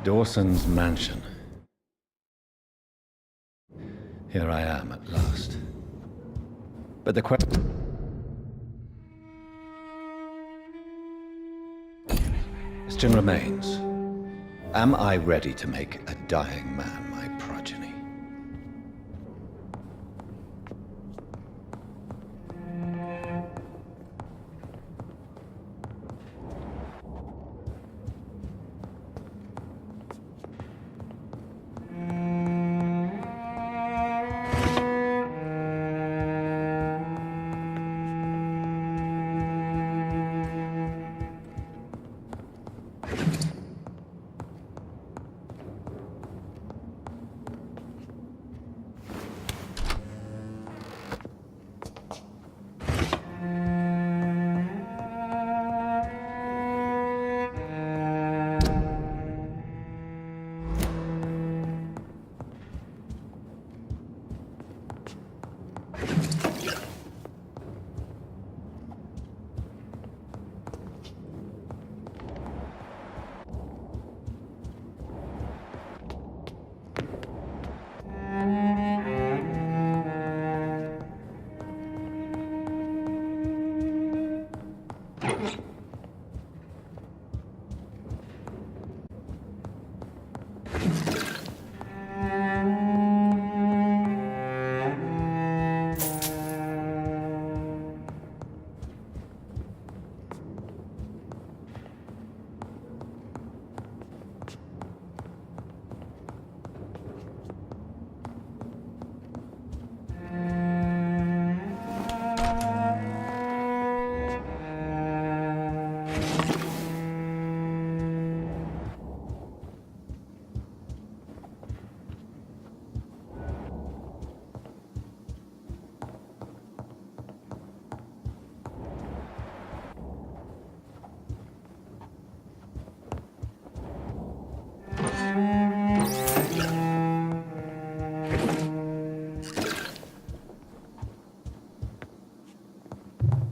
Dawson's mansion. Here I am at last. But the question remains. Am I ready to make a dying man my progeny?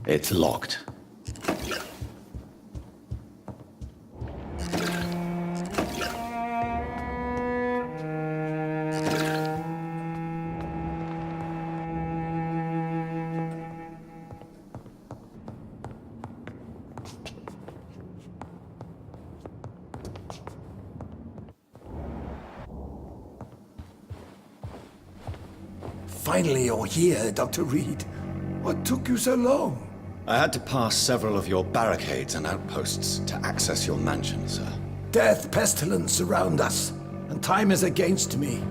It's locked. Finally you're here, Dr. Reed. What took you so long? I had to pass several of your barricades and outposts to access your mansion, sir. Death, pestilence surround us, and time is against me.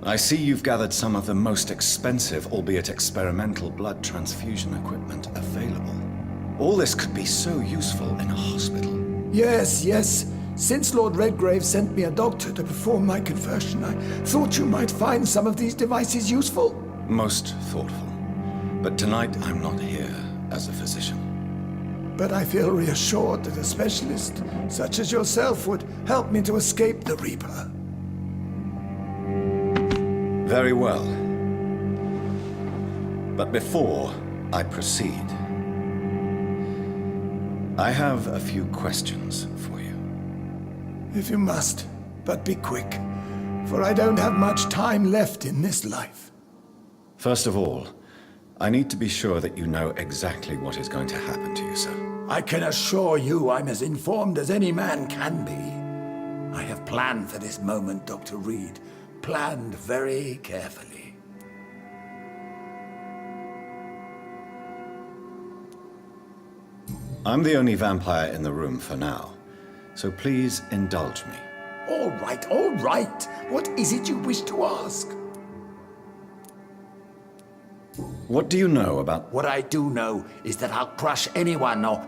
I see you've gathered some of the most expensive, albeit experimental, blood transfusion equipment available. All this could be so useful in a hospital. Yes, yes. Since Lord Redgrave sent me a doctor to perform my conversion, I thought you might find some of these devices useful. Most thoughtful. But tonight, I'm not here as a physician. But I feel reassured that a specialist such as yourself would help me to escape the Reaper. Very well. But before I proceed, I have a few questions for you. If you must, but be quick, for I don't have much time left in this life. First of all, I need to be sure that you know exactly what is going to happen to you, sir. I can assure you I'm as informed as any man can be. I have planned for this moment, Dr. Reed. Planned very carefully. I'm the only vampire in the room for now, so please indulge me. All right, all right. What is it you wish to ask? What do you know about... What I do know is that I'll crush anyone or...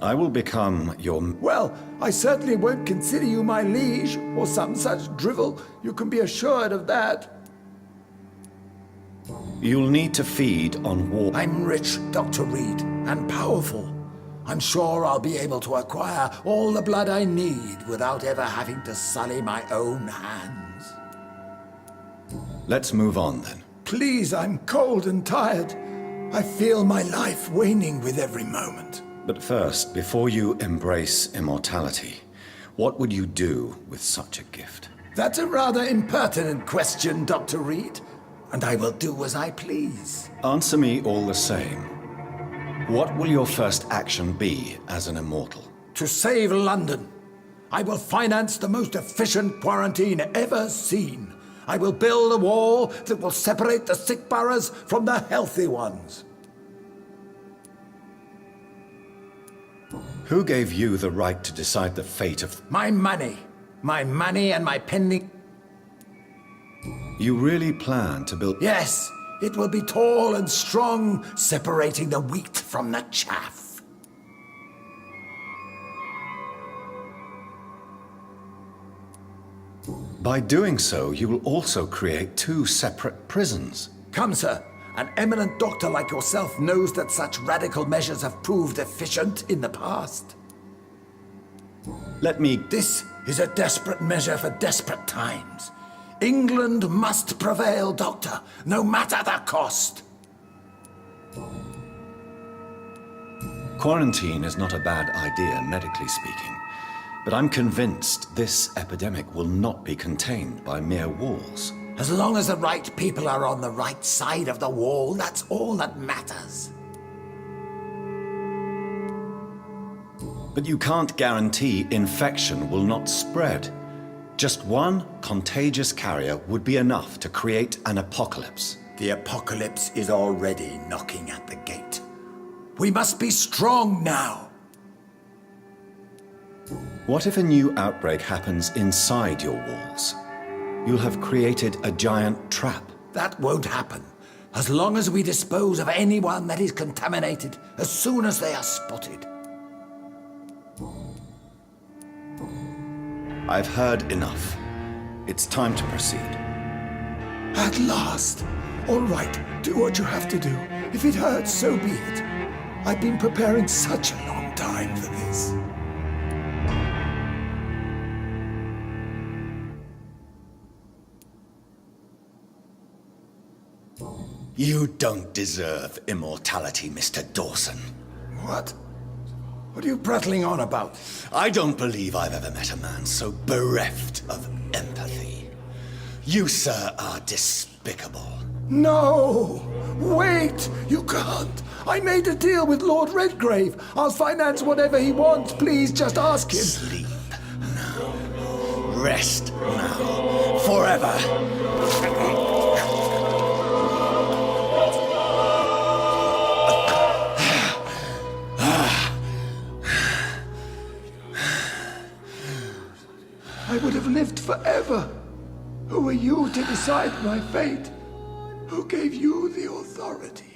I will become your... Well, I certainly won't consider you my liege or some such drivel. You can be assured of that. You'll need to feed on war... I'm rich, Dr. Reed, and powerful. I'm sure I'll be able to acquire all the blood I need without ever having to sully my own hands. Let's move on, then. Please, I'm cold and tired. I feel my life waning with every moment. But first, before you embrace immortality, what would you do with such a gift? That's a rather impertinent question, Dr. Reed, and I will do as I please. Answer me all the same. What will your first action be as an immortal? To save London, I will finance the most efficient quarantine ever seen. I will build a wall that will separate the sick boroughs from the healthy ones. Who gave you the right to decide the fate of... My money. My money and my pending... You really plan to build... Yes, it will be tall and strong, separating the wheat from the chaff. By doing so, you will also create 2 separate prisons. Come, sir. An eminent doctor like yourself knows that such radical measures have proved efficient in the past. Let me... This is a desperate measure for desperate times. England must prevail, Doctor, no matter the cost. Quarantine is not a bad idea, medically speaking. But I'm convinced this epidemic will not be contained by mere walls. As long as the right people are on the right side of the wall, that's all that matters. But you can't guarantee infection will not spread. Just one contagious carrier would be enough to create an apocalypse. The apocalypse is already knocking at the gate. We must be strong now. What if a new outbreak happens inside your walls? You'll have created a giant trap. That won't happen. As long as we dispose of anyone that is contaminated as soon as they are spotted. I've heard enough. It's time to proceed. At last. All right, do what you have to do. If it hurts, so be it. I've been preparing such a long time for this. You don't deserve immortality, Mr. Dawson. What? What are you prattling on about? I don't believe I've ever met a man so bereft of empathy. You, sir, are despicable. No! Wait! You can't! I made a deal with Lord Redgrave. I'll finance whatever he wants. Please, just ask him. Sleep now. Rest now. Forever. I would have lived forever. Who are you to decide my fate? Who gave you the authority?